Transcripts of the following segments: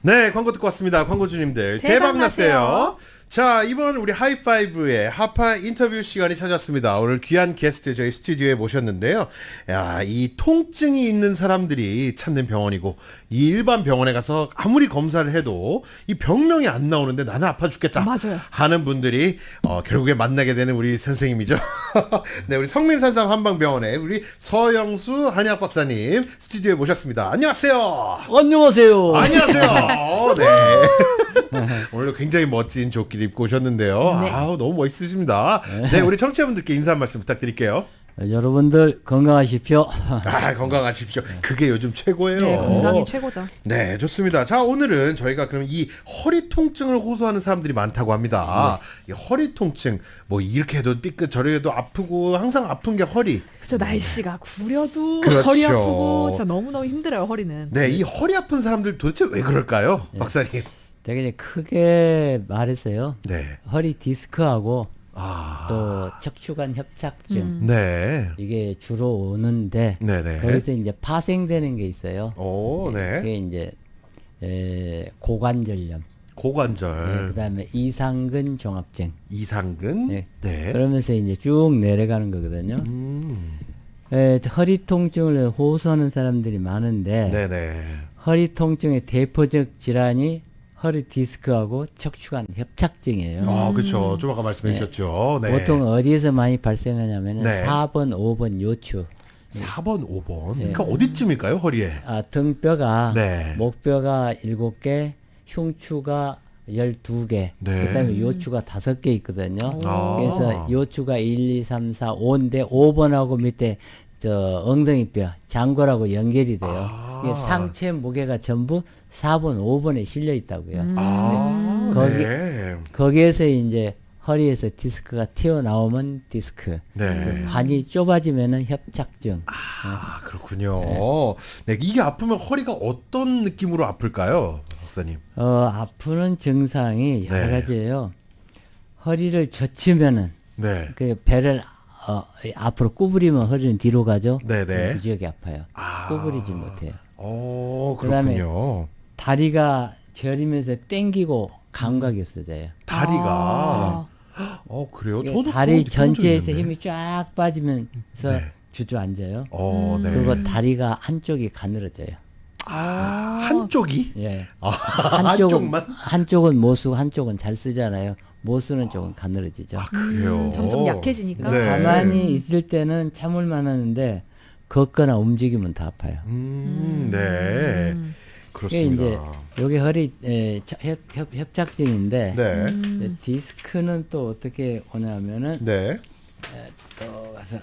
네, 광고 듣고 왔습니다. 광고주님들 대박났어요. 자, 이번 우리 하이파이브의 하파 인터뷰 시간이 찾았습니다. 오늘 귀한 게스트 저희 스튜디오에 모셨는데요. 야, 이 통증이 있는 사람들이 찾는 병원이고 이 일반 병원에 가서 아무리 검사를 해도 이 병명이 안 나오는데 나는 아파 죽겠다 맞아요. 하는 분들이 결국에 만나게 되는 우리 선생님이죠. 네, 우리 성민산삼 한방병원의 우리 서영수 한의학 박사님 스튜디오에 모셨습니다. 안녕하세요. 안녕하세요. 안녕하세요. 네. 오늘도 굉장히 멋진 조끼를 입고 오셨는데요. 네. 아우, 너무 멋있으십니다. 네, 우리 청취자분들께 인사 한 말씀 부탁드릴게요. 여러분들 건강하십시오. 아, 건강하십시오. 그게 요즘 최고예요. 네, 건강이 최고죠. 네, 좋습니다. 자, 오늘은 저희가 그럼 이 허리 통증을 호소하는 사람들이 많다고 합니다. 이 허리 통증, 뭐 이렇게 해도 삐끗, 저렇게 해도 아프고 항상 아픈 게 허리. 그렇죠. 날씨가 구려도 그렇죠. 허리 아프고 진짜 너무너무 힘들어요, 허리는. 네, 이 허리 아픈 사람들 도대체 왜 그럴까요? 박사님. 되게 이제 크게 말해서요. 네. 허리 디스크하고 아. 또 척추관 협착증 네. 이게 주로 오는데 네네. 거기서 이제 파생되는 게 있어요. 오, 네. 그게 이제 고관절염, 고관절. 그다음에 이상근 종합증. 이상근. 네. 네. 그러면서 이제 쭉 내려가는 거거든요. 음. 허리 통증을 호소하는 사람들이 많은데 네네. 허리 통증의 대표적 질환이 허리 디스크하고 척추관 협착증이에요. 아, 그렇죠. 좀 아까 말씀해 주셨죠. 네. 보통 어디에서 많이 발생하냐면 네. 4번, 5번 요추. 4번, 5번. 그러니까 어디쯤일까요, 허리에? 등뼈가 네. 목뼈가 7개, 흉추가 12개, 네. 그다음에 요추가 5개 있거든요. 아. 그래서 요추가 1, 2, 3, 4, 5인데 5번하고 밑에 엉덩이뼈, 장골하고 연결이 돼요. 아. 이게 상체 무게가 전부 4번, 5번에 실려 있다고요. 아, 거기- 네. 거기에서 이제 허리에서 디스크가 튀어나오면 디스크, 네. 관이 좁아지면은 협착증. 아, 그렇군요. 네, 이게 아프면 허리가 어떤 느낌으로 아플까요, 박사님? 아프는 증상이 여러 네. 가지예요. 허리를 젖히면은 네. 그 배를 앞으로 구부리면 허리는 뒤로 가죠. 네네. 그 지역이 아파요. 아. 구부리지 못해요. 그렇군요. 그다음에 다리가 저리면서 땡기고 감각이 없어져요. 다리가. 아, 그래요? 이게 저도 다리 그거 느껴본 적이 전체에서 있는데. 힘이 쫙 빠지면서 네. 주저앉아요. 네. 그리고 다리가 한쪽이 가늘어져요. 아. 한쪽이? 예. 한쪽만? 한쪽은 못 쓰고 한쪽은 잘 쓰잖아요. 못 쓰는 쪽은 가늘어지죠. 그래요. 점점 약해지니까. 네. 가만히 있을 때는 참을만 하는데 걷거나 움직이면 더 아파요. 네. 이게 그렇습니다. 이제 여기 허리 협착증인데 네. 디스크는 또 어떻게 오냐면은 네. 또 가서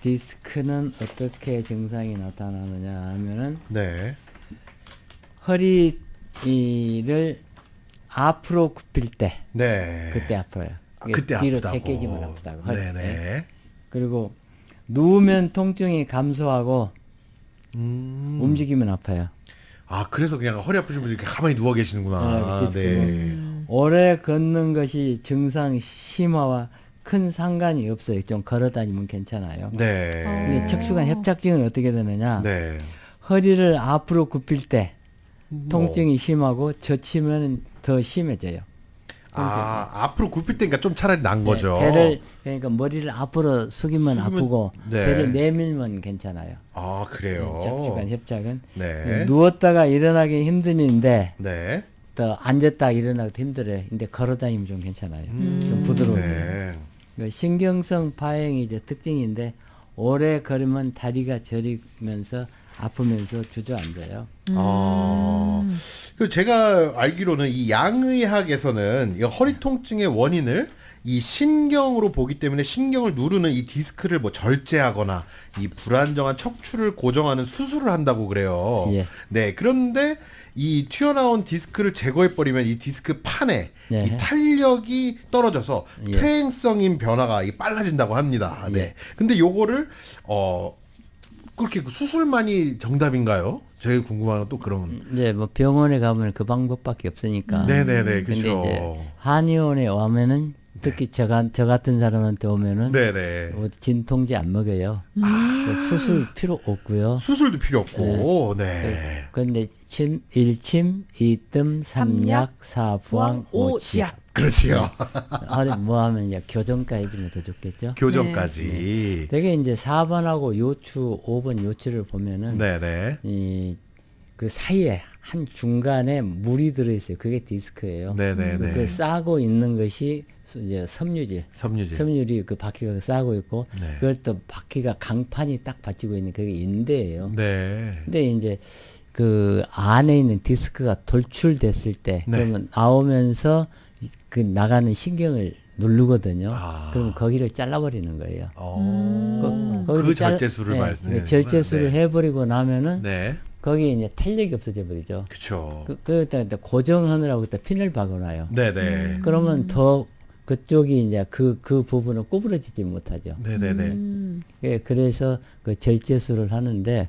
디스크는 어떻게 증상이 나타나느냐 하면은 네. 허리를 앞으로 굽힐 때 네. 그때 아파요. 이게 그때 뒤로 아프다고. 제껴지면 아프다고. 허리. 네네. 그리고 누우면 통증이 감소하고 움직이면 아파요. 그래서 그냥 허리 아프신 분들이 이렇게 가만히 누워 계시는구나. 네. 오래 걷는 것이 증상 심화와 큰 상관이 없어요. 좀 걸어 다니면 괜찮아요. 네. 근데 척추관 협착증은 어떻게 되느냐? 네. 허리를 앞으로 굽힐 때 뭐. 통증이 심하고 젖히면 더 심해져요. 앞으로 굽힐 때니까 좀 차라리 난 거죠. 배를 그러니까 머리를 앞으로 숙이면 아프고 네. 배를 내밀면 괜찮아요. 그래요. 척추관 협착은 네. 누웠다가 일어나기 힘드는데 네. 또 앉았다 일어나기도 힘들어요. 근데 걸어다니면 좀 괜찮아요. 좀 부드러워요. 네. 그 신경성 파행이 이제 특징인데 오래 걸으면 다리가 저리면서 아프면서 주저앉아요. 그 제가 알기로는 이 양의학에서는 이 허리 통증의 원인을 이 신경으로 보기 때문에 신경을 누르는 이 디스크를 뭐 절제하거나 이 불안정한 척추를 고정하는 수술을 한다고 그래요. 예. 네. 그런데 이 튀어나온 디스크를 제거해 버리면 이 디스크 판에 네. 이 탄력이 떨어져서 예. 퇴행성인 변화가 이 빨라진다고 합니다. 네. 근데 요거를 그렇게 수술만이 정답인가요? 제일 궁금한 건 또 그런. 이제 뭐 병원에 가면 그 방법밖에 없으니까. 네네네, 근데 그렇죠. 이제 한의원에 오면은 특히 저 같은 사람한테 오면은 네네. 진통제 안 먹여요. 수술 필요 없고요. 수술도 필요 없고. 네. 근데 일침, 이뜸, 삼약, 사부항, 오치약. 그렇지요. 뭐 하면 이제 교정까 해주면 더 좋겠죠. 교정까지. 되게 이제 4번하고 요추, 5번 요추를 보면은 네네. 그 사이에 한 중간에 물이 들어있어요. 그게 디스크예요. 네네네. 그 싸고 있는 것이 이제 섬유질. 섬유질. 섬유질이 그 바퀴가 싸고 있고 네. 그걸 또 바퀴가 강판이 딱 받치고 있는 그게 인대예요. 네. 근데 이제 그 안에 있는 디스크가 돌출됐을 때 네. 그러면 나오면서 그 나가는 신경을 누르거든요. 아. 그럼 거기를 잘라버리는 거예요. 거기를 그 절제술을 말씀해 그 절제술을 네. 해버리고 나면은 네. 거기에 이제 탄력이 없어져 버리죠. 그쵸. 그때 고정하느라고 그때 핀을 박아놔요. 네네. 그러면 더 그쪽이 이제 그 부분을 구부러지지 못하죠. 네네네. 예, 그래서 그 절제술을 하는데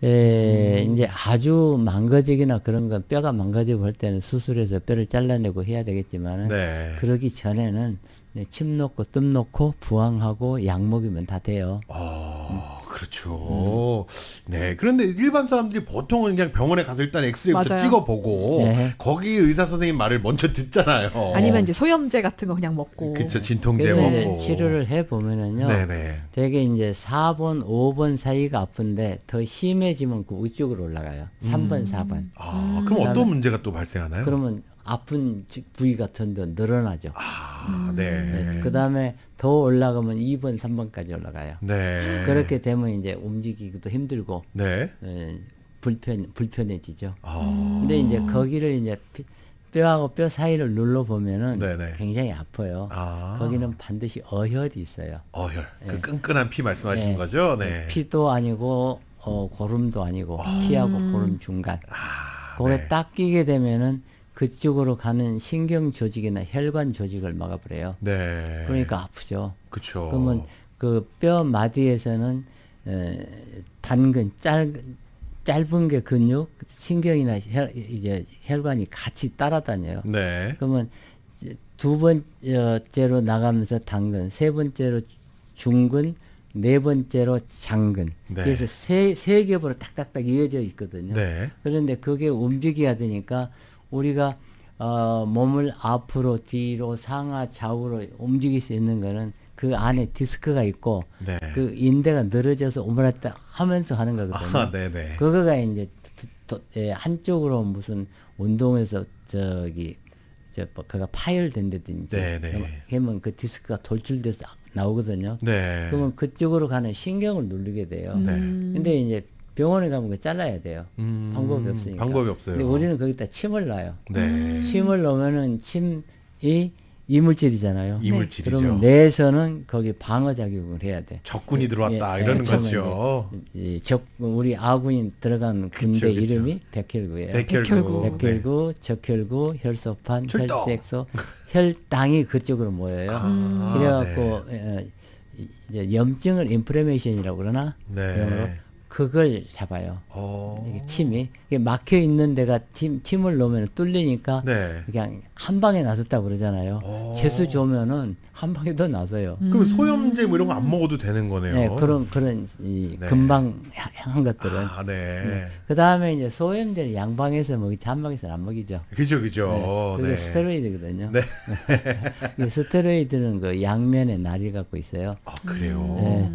이제 아주 망가지거나 그런 건 뼈가 망가지고 할 때는 수술해서 뼈를 잘라내고 해야 되겠지만은 네. 그러기 전에는 침 놓고 뜸 놓고 부항하고 약 먹이면 다 돼요. 그렇죠. 네. 그런데 일반 사람들이 보통은 그냥 병원에 가서 일단 엑스레이부터 맞아요. 찍어보고 네. 거기 의사 선생님 말을 먼저 듣잖아요. 아니면 이제 소염제 같은 거 그냥 먹고. 그렇죠. 진통제 그래서 이제 먹고. 치료를 해 보면은요. 네네. 되게 이제 4번, 5번 사이가 아픈데 더 심해지면 그 위쪽으로 올라가요. 3번, 4번. 아, 그럼 어떤 문제가 또 발생하나요? 그러면 아픈 부위 같은 데 늘어나죠. 아, 네. 그 다음에 더 올라가면 2번, 3번까지 올라가요. 네. 그렇게 되면 이제 움직이기도 힘들고 네. 불편해지죠. 아. 근데 이제 거기를 이제 뼈하고 뼈 사이를 눌러 보면은 네네. 굉장히 아파요. 아. 거기는 반드시 어혈이 있어요. 어혈. 그 끈끈한 피 말씀하시는 네. 거죠? 네. 피도 아니고 고름도 아니고 피하고 고름 중간. 그게 네. 딱 끼게 되면은 그쪽으로 가는 신경 조직이나 혈관 조직을 막아버려요. 네. 그러니까 아프죠. 그쵸. 그러면 그 뼈 마디에서는 단근 짧은 게 근육, 신경이나 이제 혈관이 같이 따라다녀요. 네. 그러면 두 번째로 나가면서 당근, 세 번째로 중근, 네 번째로 장근. 네. 그래서 세 겹으로 딱딱딱 이어져 있거든요. 네. 그런데 그게 움직여야 되니까 우리가 몸을 앞으로, 뒤로, 상하, 좌우로 움직일 수 있는 거는 그 안에 디스크가 있고 네. 그 인대가 늘어져서 오므랐다 하면서 하는 거거든요. 아, 네네. 그거가 이제 한쪽으로 무슨 운동에서 그가 파열된다든지 네네. 그러면 그 디스크가 돌출돼서 나오거든요. 네. 그러면 그쪽으로 가는 신경을 누르게 돼요. 네. 근데 이제 병원에 가면 그 잘라야 돼요. 방법이 없으니까. 방법이 없어요. 근데 우리는 거기다 침을 놔요. 네. 침을 넣으면은 침이 이물질이잖아요. 이물질이죠. 그러면 뇌에서는 거기 방어 작용을 해야 돼. 적군이 들어왔다 예, 이러는 처음에 거죠. 우리 아군이 들어간 군대 그쵸, 그쵸. 이름이 백혈구예요. 백혈구. 백혈구, 적혈구, 혈소판, 출동. 혈색소, 혈당이 그쪽으로 모여요. 그래갖고 이제 염증을 인플레메이션이라고 그러나 네. 영어로 그걸 잡아요. 이게 어. 침이 이게 막혀 있는 데가 침을 넣으면 뚫리니까 네. 그냥 한 방에 나섰다 그러잖아요. 재수 좋으면은 한 방에 더 나서요. 그럼 소염제 뭐 이런 거 안 먹어도 되는 거네요. 네, 그런 이 네. 금방 한 것들은. 아, 네. 그 다음에 이제 소염제는 양방에서 먹이지 한방에서는 안 먹이죠. 그죠, 그죠. 그게 네. 스테로이드거든요. 네. 이 스테로이드는 그 양면에 날이 갖고 있어요. 아, 그래요. 네.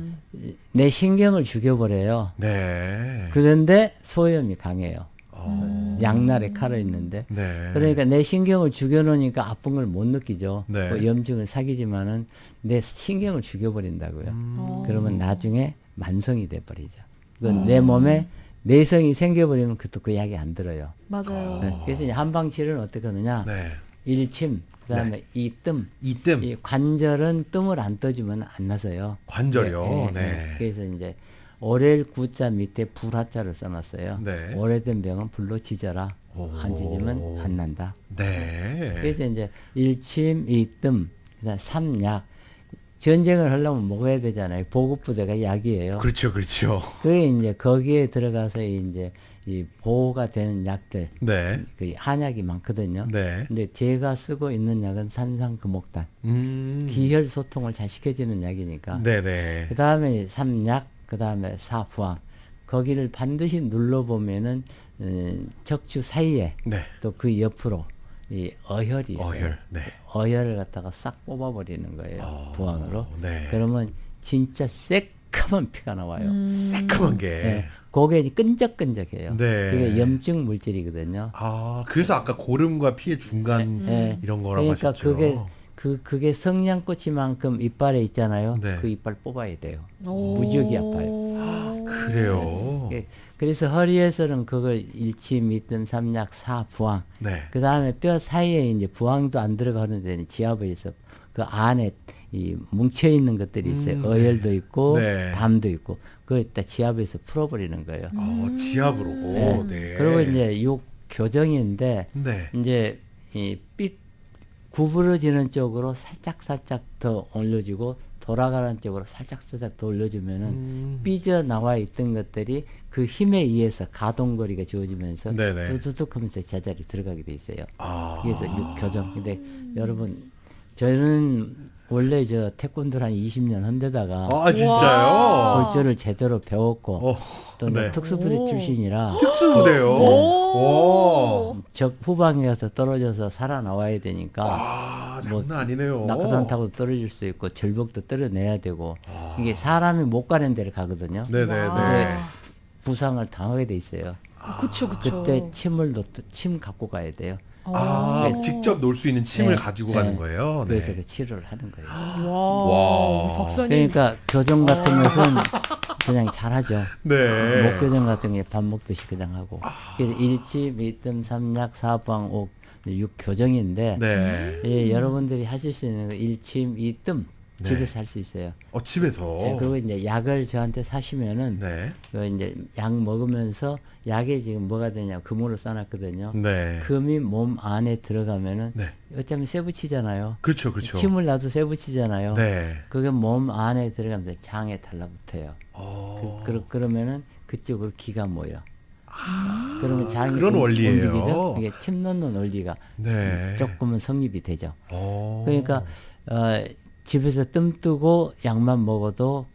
내 신경을 죽여버려요. 네. 그런데 소염이 강해요. 어. 양날에 칼을 있는데. 네. 그러니까 내 신경을 죽여놓으니까 아픈 걸 못 느끼죠. 네. 뭐 염증을 사귀지만은 내 신경을 죽여버린다고요. 그러면 나중에 만성이 돼버리죠. 그건 내 몸에 내성이 생겨버리면 그것도 그 약이 안 들어요. 맞아요. 네. 그래서 이제 한방치료는 어떻게 하느냐. 네. 일침, 그 다음에 이뜸. 이뜸. 이 관절은 뜸을 안 떠주면 안 나서요. 관절이요. 네. 그래서 이제 오렐 구자 밑에 불화자를 써놨어요. 네. 오래된 병은 불로 지져라. 안 지지면 안 난다. 네. 그래서 이제 일침, 이뜸, 그다음 삼약. 전쟁을 하려면 먹어야 되잖아요. 보급부대가 약이에요. 그렇죠, 그렇죠. 그게 이제 거기에 들어가서 이제 이 보호가 되는 약들, 네, 그 한약이 많거든요. 네. 근데 제가 쓰고 있는 약은 산상금옥단, 기혈 소통을 잘 시켜주는 약이니까. 네네. 그 다음에 삼약, 그 다음에 사부항. 거기를 반드시 눌러보면은 척추 사이에 네. 또 그 옆으로 이 어혈이 있어요. 어혈, 네. 어혈을 갖다가 싹 뽑아버리는 거예요. 부항으로. 네. 그러면 진짜 새까만 피가 나와요. 새까만 게. 네. 그게 끈적끈적해요. 네. 그게 염증 물질이거든요. 아, 그래서 아까 고름과 피의 중간 네. 이런 거라고 그러니까 하셨죠. 그게 성냥꽃이만큼 이빨에 있잖아요. 네. 그 이빨 뽑아야 돼요. 오. 무지하게 아파요. 그래요. 그래서 허리에서는 그걸 일치, 미뜸, 삼약, 사, 부항. 네. 그 다음에 뼈 사이에 이제 부항도 안 들어가는 데는 지압에서 그 안에 이 뭉쳐 있는 것들이 있어요. 어혈도 있고 네. 담도 있고 그걸 다 지압에서 풀어버리는 거예요. 지압으로. 네. 네. 그리고 이제 요 교정인데 네. 이제 이 삐 구부러지는 쪽으로 살짝 더 올려주고 돌아가는 쪽으로 살짝 더 올려주면은 삐져 나와 있던 것들이 그 힘에 의해서 가동거리가 주어지면서 네네. 뚜두둑 하면서 제자리 들어가게 돼 있어요. 아. 그래서 교정. 근데 여러분 저는 원래 저 태권도를 한 20년 한 데다가 아, 진짜요? 골조를 제대로 배웠고 어, 또 네. 특수부대 오. 출신이라 특수부대요. 오. 적 후방에 가서 떨어져서 살아나와야 되니까 아, 장난 뭐 아니네요. 낙하산 타고 떨어질 수 있고 절벽도 떨어내야 되고 이게 사람이 못 가는 데를 가거든요. 네네네. 와. 부상을 당하게 돼 있어요. 그쵸. 그때 침 갖고 가야 돼요. 아, 네. 직접 놀 수 있는 침을 네. 가지고 네. 가는 거예요. 그래서 네. 그 치료를 하는 거예요. 와. 우리 박사님. 그러니까 교정 같은 것은 그냥 잘하죠. 네. 목교정 같은 게 밥 먹듯이 그냥 하고. 그래서 일치, 미뜸, 삼약, 사방, 옥, 육교정인데 네. 예, 여러분들이 하실 수 있는 거 일치, 미뜸 네. 집에서 할 수 있어요. 집에서. 예, 그리고 이제 약을 저한테 사시면은 네. 그 이제 약 먹으면서 약에 지금 뭐가 되냐 금으로 써놨거든요. 네. 금이 몸 안에 들어가면은 네. 어쩌면 쇠붙이잖아요. 그렇죠, 그렇죠. 침을 놔도 쇠붙이잖아요. 네. 그게 몸 안에 들어가면서 장에 달라붙어요. 어. 그러면은 그쪽으로 기가 모여. 그러면 장이 그런 원리예요. 움직이죠. 이게 침 넣는 원리가 네. 조금은 성립이 되죠. 어. 그러니까 집에서 뜸 뜨고 약만 먹어도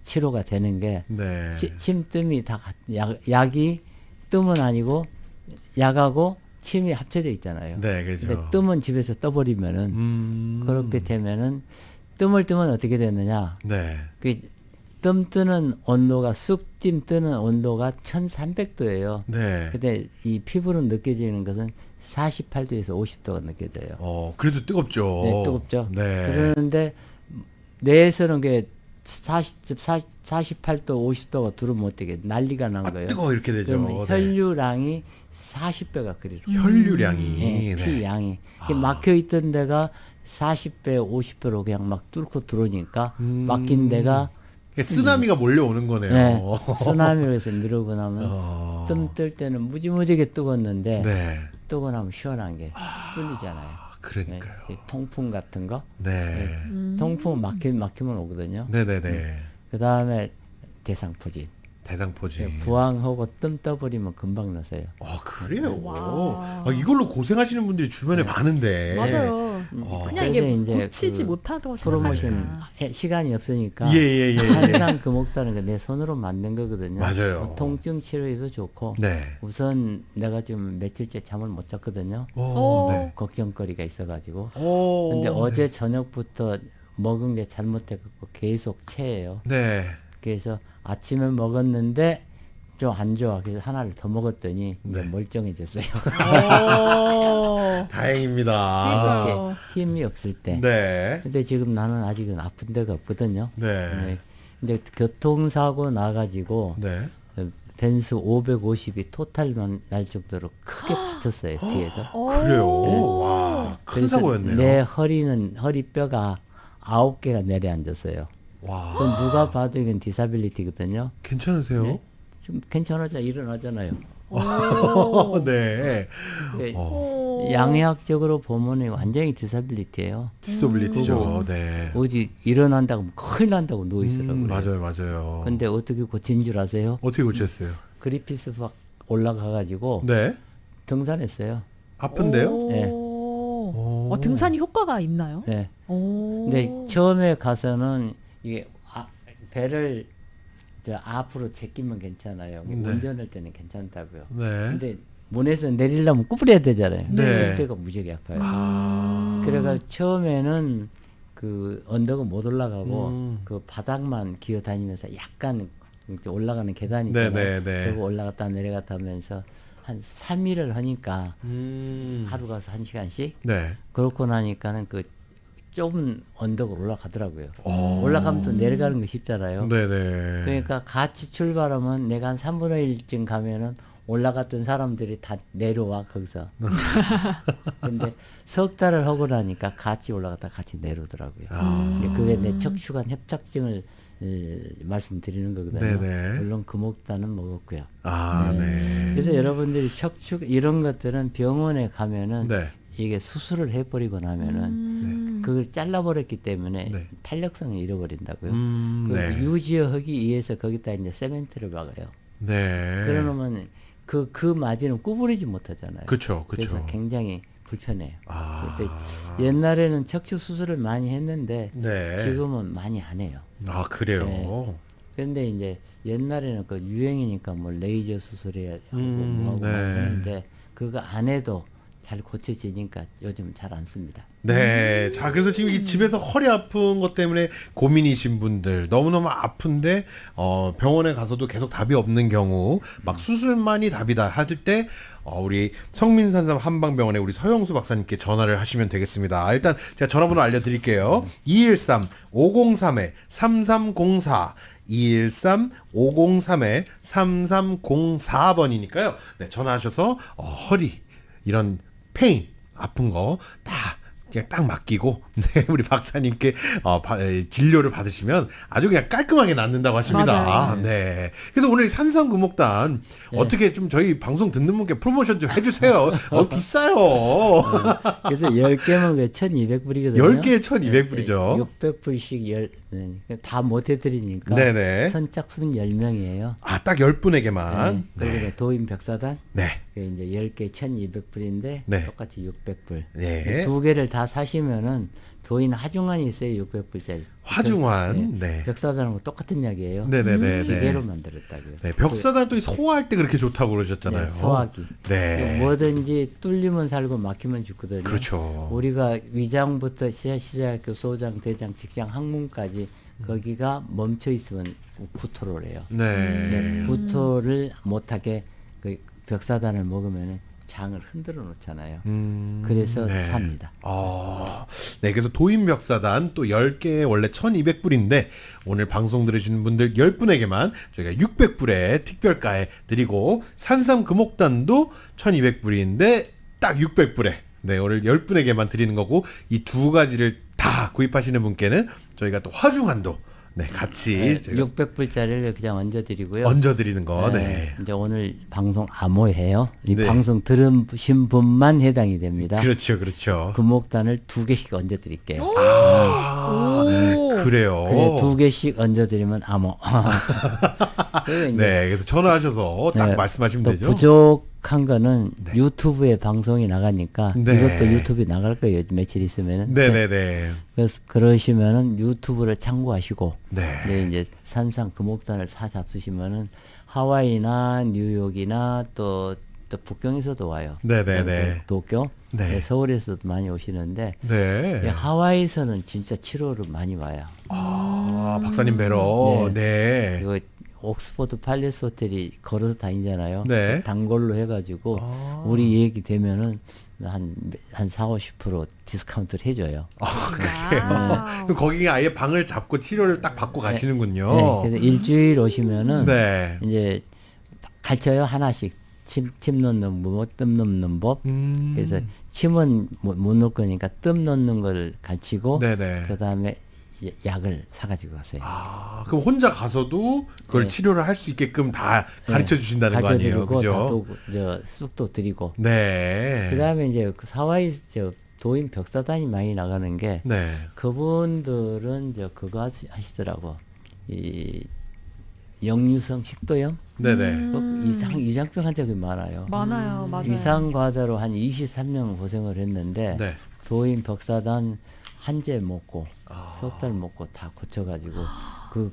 치료가 되는 게 네. 침뜸이 다 약이 뜸은 아니고 약하고 침이 합쳐져 있잖아요. 네, 그렇죠. 근데 뜸은 집에서 떠버리면은 그렇게 되면은 뜸을 뜨면 어떻게 되느냐? 네. 그 뜸 뜨는 온도가 쑥찜 뜨는 온도가 1300도예요. 네. 근데 이 피부로 느껴지는 것은 48도에서 50도가 느껴져요. 그래도 뜨겁죠. 네, 뜨겁죠. 네. 그러는데 뇌에서는 게 48도, 50도가 들어오면 어떻게 난리가 난 거예요. 뜨거워 이렇게 되죠. 그러면 네. 혈류량이 40배가 그리로. 혈류량이. 네, 피 양이. 막혀 있던 데가 40배, 50배로 그냥 막 뚫고 들어오니까 막힌 데가 쓰나미가 몰려오는 거네요. 네, 쓰나미로 해서 미루고 나면 뜸 뜰 때는 무지무지하게 뜨거웠는데 네. 뜨고 나면 시원한 게 뚫리잖아요. 그러니까요. 이 통풍 같은 거. 네. 통풍 막히면 오거든요. 네네네. 그 다음에 대상포진. 대상포진. 부항하고 뜸 떠버리면 금방 나서요. 그래요. 와. 이걸로 고생하시는 분들이 주변에 많은데. 맞아요. 그냥 이게 그래서 이제 고치지 그 못하다고 프로모션 생각하니까. 시간이 없으니까 예. 항상 금옥다는 거 내 손으로 만든 거거든요. 맞아요. 통증 치료에도 좋고 네. 우선 내가 지금 며칠째 잠을 못 잤거든요. 오. 네. 걱정거리가 있어가지고. 오. 근데 어제 저녁부터 먹은 게 잘못돼갖고 계속 체해요. 네. 그래서 아침에 먹었는데 좀 안 좋아. 그래서 하나를 더 먹었더니 이제 네. 멀쩡해졌어요. 오. 다행입니다. 그러니까요. 이렇게 힘이 없을 때. 네. 근데 지금 나는 아직은 아픈 데가 없거든요. 네. 근데 교통사고 나가지고 네. 벤스 550이 토탈만 날 정도로 크게 다쳤어요 뒤에서. 그래요. 오. 와, 큰 그래서 사고였네요. 내 허리뼈가 9개가 내려앉았어요. 와, 그건 누가 봐도 이건 디사빌리티거든요. 괜찮으세요? 네? 좀 괜찮아져 일어나잖아요. 오. 네. 네, 오. 양의학적으로 보면 완전히 디사빌리티예요. 디서빌리티죠. 네. 어디 일어난다고 큰일 난다고 누워 있으라고. 맞아요, 맞아요. 근데 어떻게 고친 줄 아세요? 어떻게 고쳤어요? 그리피스 박 올라가가지고 네. 등산했어요. 아픈데요? 네. 등산이 효과가 있나요? 네. 오. 근데 처음에 가서는 이게 배를 앞으로 제끼면 괜찮아요. 네. 운전할 때는 괜찮다고요. 네. 근데 문에서 내리려면 구부려야 되잖아요. 네. 그때가 무지하게 아파요. 아. 그래가 처음에는 그 언덕은 못 올라가고 음. 그 바닥만 기어 다니면서 약간 이렇게 올라가는 계단이 네, 있잖아요. 네, 네. 그리고 올라갔다 내려갔다 하면서 한 3일을 하니까 하루 가서 1시간씩 네. 그렇고 나니까는 그 좁은 언덕을 올라가더라고요. 오. 올라가면 또 내려가는 거 쉽잖아요. 네네. 그러니까 같이 출발하면 내가 한 3분의 1쯤 가면은 올라갔던 사람들이 다 내려와 거기서. 근데 석 달을 하고 나니까 같이 올라갔다 같이 내려오더라고요. 근데 그게 내 척추관 협착증을 말씀드리는 거거든요. 네네. 물론 금옥단은 먹었고요. 아, 네. 그래서 여러분들이 척추 이런 것들은 병원에 가면은 네. 이게 수술을 해버리고 나면은 그걸 잘라버렸기 때문에 네. 탄력성을 잃어버린다고요. 그 네. 유지하기 위해서 거기다 이제 세멘트를 박아요. 네. 그러면 그 마디는 구부리지 못하잖아요. 그쵸, 그쵸. 그래서 굉장히 불편해요. 아. 그때 옛날에는 척추 수술을 많이 했는데 네. 지금은 많이 안 해요. 아, 그래요. 네. 그런데 이제 옛날에는 그 유행이니까 뭐 레이저 수술해야 하고 뭐하고 네. 했는데 그거 안 해도 잘 고쳐지니까 요즘 잘 안 씁니다. 네. 자, 그래서 지금 이 집에서 허리 아픈 것 때문에 고민이신 분들, 너무너무 아픈데, 병원에 가서도 계속 답이 없는 경우, 막 수술만이 답이다 하실 때, 우리 성민산삼 한방병원의 우리 서영수 박사님께 전화를 하시면 되겠습니다. 일단 제가 전화번호 알려드릴게요. 213-503-3304. 213-503-3304번이니까요. 네, 전화하셔서, 허리, 이런 페인, 아픈 거 다 그냥 딱 맡기고 네, 우리 박사님께 진료를 받으시면 아주 그냥 깔끔하게 낫는다고 하십니다. 맞아요. 네. 그래서 오늘 산삼금옥단 어떻게 좀 저희 방송 듣는 분께 프로모션 좀 해주세요. 비싸요. 그래서 10개면 1,200불이거든요. 10개에 1,200불이죠. 600불씩 다 못 해드리니까 네네. 선착순 10명이에요. 아, 딱 10분에게만. 그리고 네. 도인 벽사단 네. 이제 10개 1,200불인데 네. 똑같이 600불. 네. 두 개를 다 사시면은 도인 하중환이 있어요. 600불짜리. 화중환. 네. 벽사단하고 똑같은 약이에요. 네네네. 기계로 만들었다고요. 네. 벽사단 또 소화할 때 그렇게 좋다고 그러셨잖아요. 네, 소화기. 네. 뭐든지 뚫리면 살고 막히면 죽거든요. 그렇죠. 우리가 위장부터 시작해서 소장, 대장, 직장, 항문까지 거기가 멈춰 있으면 구토를 해요. 네. 구토를 못하게 그 벽사단을 먹으면 장을 흔들어 놓잖아요. 그래서 네. 삽니다. 네, 그래서 도인벽사단 또 10개에 원래 1,200불인데 오늘 방송 들으시는 분들 10분에게만 저희가 600불에 특별가에 드리고 산삼금옥단도 1,200불인데 딱 600불에 네, 오늘 10분에게만 드리는 거고 이 두 가지를 다 구입하시는 분께는 저희가 또 화중한도 네, 같이 저희가 600불짜리를 그냥 얹어드리고요. 얹어드리는 거. 네. 이제 오늘 방송 암호해요. 이 네. 방송 들으신 분만 해당이 됩니다. 그렇죠, 그렇죠. 금옥단을 2개씩 얹어드릴게요. 그래요. 그래, 2개씩 얹어드리면 암호. 그리고 이제 네, 그래서 전화하셔서 딱 네, 말씀하시면 또 되죠. 부족한 거는 유튜브에 방송이 나가니까 네. 이것도 유튜브에 나갈 거예요. 며칠 있으면은. 네네네. 그래서 그러시면은 유튜브를 참고하시고 네. 네, 이제 산상 금옥단을 사 잡수시면은 하와이나 뉴욕이나 또 북경에서도 와요. 네네네. 도쿄, 네. 네, 서울에서도 많이 오시는데 네. 하와이에서는 진짜 치료를 많이 와요. 박사님 뵈러. 네. 네. 이거 옥스퍼드 팔레스 호텔이 걸어서 다니잖아요. 네. 단골로 해가지고 우리 얘기 되면은 한 4, 50% 디스카운트를 해줘요. 와우. 또 거기 아예 방을 잡고 치료를 딱 받고 가시는군요. 네, 그래서 일주일 오시면은 네. 이제 가르쳐요 하나씩 침 넣는 법, 뜸 넣는 법. 그래서 침은 못 넣을 거니까 뜸 넣는 걸 가르치고 네네. 그다음에 약을 사가지고 가세요. 아, 그럼 혼자 가서도 그걸 네. 치료를 할 수 있게끔 다 가르쳐 주신다는 거 아니에요, 가져드리고 그죠? 다 쑥도 드리고. 네. 그다음에 이제 그 사와이 도인 벽사단이 많이 나가는 게 네. 그분들은 그거 하시더라고. 이 역류성 식도염, 네네. 위장병 환자가 많아요. 많아요, 맞아요. 위상 과자로 한 23년 고생을 했는데 네. 도인 벽사단 한제 먹고 석 달 먹고 다 고쳐가지고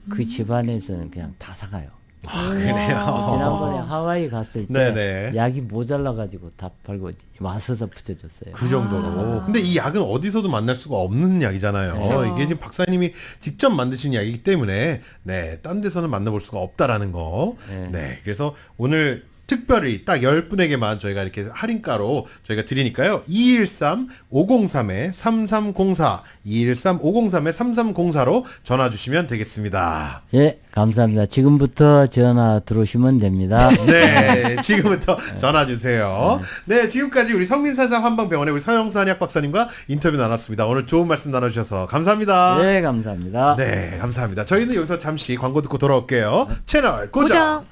그 집안에서는 그냥 다 사가요. 그래요. 지난번에 하와이 갔을 때 네네. 약이 모자라가지고 다 팔고 와서서 붙여줬어요. 그 정도로. 근데 이 약은 어디서도 만날 수가 없는 약이잖아요. 그렇죠. 이게 지금 박사님이 직접 만드신 약이기 때문에 네, 딴 데서는 만나볼 수가 없다라는 거. 네. 네. 그래서 오늘 특별히 딱 10분에게만 저희가 이렇게 할인가로 저희가 드리니까요. 213-503-3304 213-503-3304로 전화 주시면 되겠습니다. 예, 감사합니다. 지금부터 전화 들어오시면 됩니다. 네, 지금부터 전화 주세요. 네, 지금까지 우리 성민사상 한방병원의 우리 서영수 한의학 박사님과 인터뷰 나눴습니다. 오늘 좋은 말씀 나눠주셔서 감사합니다. 네, 감사합니다. 네, 감사합니다. 저희는 여기서 잠시 광고 듣고 돌아올게요. 채널 고정. 고정.